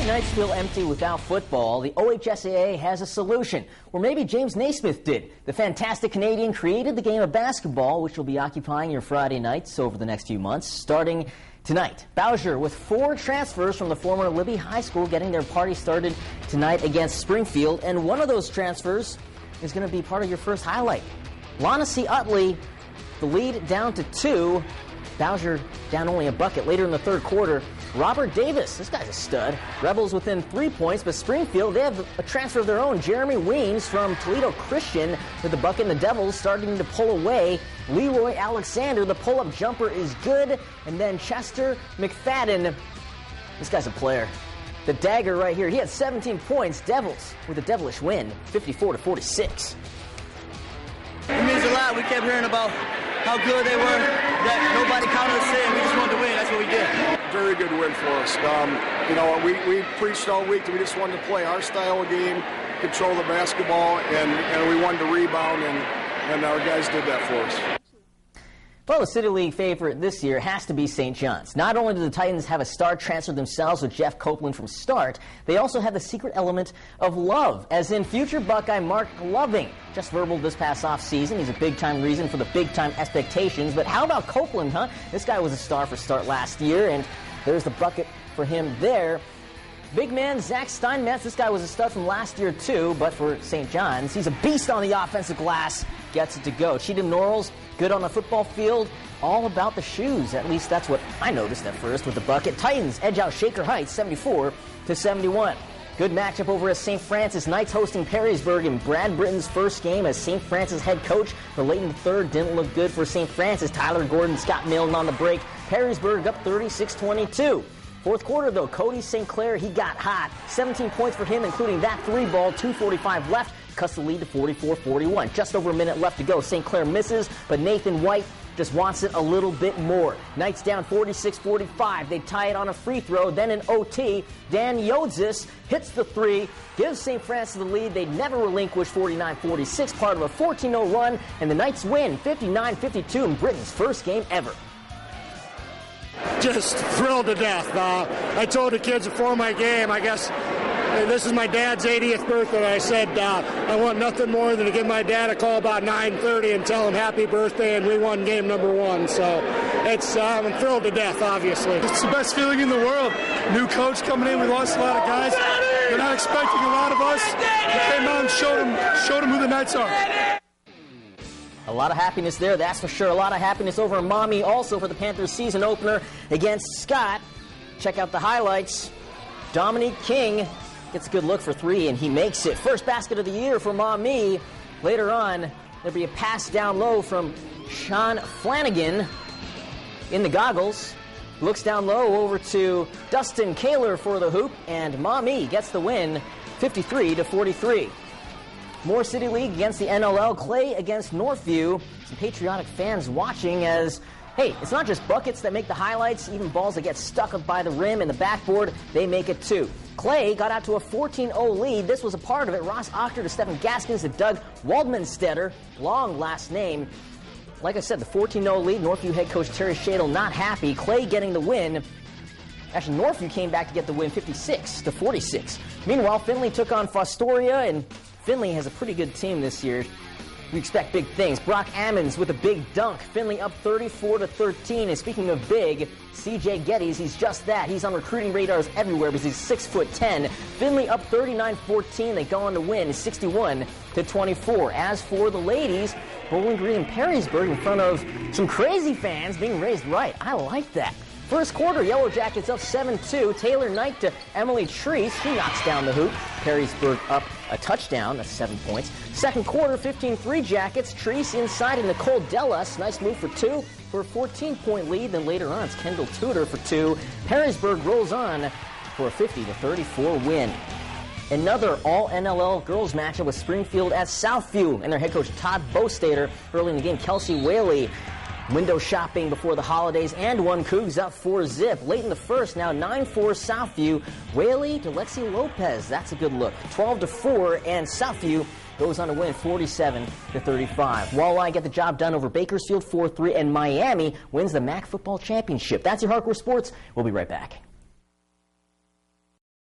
Friday nights feel empty without football. The OHSAA has a solution, or maybe James Naismith did. The fantastic Canadian created the game of basketball, which will be occupying your Friday nights over the next few months, starting tonight. Bowsher with 4 transfers from the former Libby High School getting their party started tonight against Springfield, and one of those transfers is going to be part of your first highlight. Lana C. Utley, the lead down to 2. Bowsher down only a bucket later in the third quarter. Robert Davis, this guy's a stud. Rebels within 3 points, but Springfield, they have a transfer of their own. Jeremy Weems from Toledo Christian with the bucket, and the Devils starting to pull away. Leroy Alexander, the pull-up jumper is good. And then Chester McFadden, this guy's a player. The dagger right here, he had 17 points. Devils with a devilish win, 54-46. It means a lot. We kept hearing about how good they were, that nobody counted us in. We just wanted to win. That's what we did. Very good win for us. We preached all week that we just wanted to play our style of game, control the basketball, and we wanted to rebound, and our guys did that for us. Well, the City League favorite this year has to be St. John's. Not only do the Titans have a star transfer themselves with Jeff Copeland from start, they also have the secret element of love, as in future Buckeye Mark Loving. Just verbal this past offseason. He's a big-time reason for the big-time expectations. But how about Copeland, huh? This guy was a star for start last year, and there's the bucket for him there. Big man Zach Steinmetz, this guy was a stud from last year too, but for St. John's, he's a beast on the offensive glass, gets it to go. Cheatham Norrells, good on the football field, all about the shoes. At least that's what I noticed at first with the bucket. Titans edge out Shaker Heights 74-71. Good matchup over at St. Francis. Knights hosting Perrysburg in Brad Britton's first game as St. Francis head coach. The late in the third didn't look good for St. Francis. Tyler Gordon, Scott Milne on the break. Perrysburg up 36-22. Fourth quarter, though, Cody St. Clair, he got hot. 17 points for him, including that 3-ball, 2:45 left. Cuts the lead to 44-41. Just over a minute left to go. St. Clair misses, but Nathan White just wants it a little bit more. Knights down 46-45. They tie it on a free throw. Then in OT, Dan Yodzis hits the 3, gives St. Francis the lead. They never relinquish 49-46, part of a 14-0 run, and the Knights win 59-52 in Britain's first game ever. Just thrilled to death. I told the kids before my game, I guess, this is my dad's 80th birthday. I said I want nothing more than to give my dad a call about 9:30 and tell him happy birthday, and we won game number 1. So I'm thrilled to death, obviously. It's the best feeling in the world. New coach coming in. We lost a lot of guys. They're not expecting a lot of us. We came out and showed them who the Knights are. A lot of happiness there, that's for sure. A lot of happiness over in Maumee also for the Panthers season opener against Scott. Check out the highlights. Dominique King gets a good look for 3, and he makes it. First basket of the year for Maumee. Later on, there'll be a pass down low from Sean Flanagan in the goggles. Looks down low over to Dustin Kaler for the hoop, and Maumee gets the win 53-43. More City League against the NLL. Clay against Northview. Some patriotic fans watching as, hey, it's not just buckets that make the highlights. Even balls that get stuck up by the rim and the backboard, they make it too. Clay got out to a 14-0 lead. This was a part of it. Ross Ochter to Stephen Gaskins to Doug Waldmanstetter. Long last name. Like I said, the 14-0 lead. Northview head coach Terry Shadle not happy. Clay getting the win. Actually, Northview came back to get the win 56-46. Meanwhile, Findlay took on Fostoria, and Findlay has a pretty good team this year. We expect big things. Brock Ammons with a big dunk. Findlay up 34-13. And speaking of big, CJ Geddes, he's just that. He's on recruiting radars everywhere because he's 6'10". Findlay up 39-14. They go on to win 61-24. As for the ladies, Bowling Green and Perrysburg in front of some crazy fans being raised right. I like that. First quarter, Yellow Jackets up 7-2. Taylor Knight to Emily Treese. She knocks down the hoop. Perrysburg up a touchdown. That's 7 points. Second quarter, 15-3 Jackets. Treese inside and Nicole Dellas. Nice move for 2 for a 14-point lead. Then later on, it's Kendall Tudor for 2. Perrysburg rolls on for a 50-34 win. Another all-NLL girls matchup with Springfield at Southview and their head coach Todd Bostater. Early in the game, Kelsey Whaley window shopping before the holidays and won Cougs up 4-zip. Late in the first, now 9-4 Southview. Whaley to Lexi Lopez. That's a good look. 12-4, and Southview goes on to win 47-35. Walleye get the job done over Bakersfield 4-3, and Miami wins the MAC football championship. That's your Hardcore Sports. We'll be right back.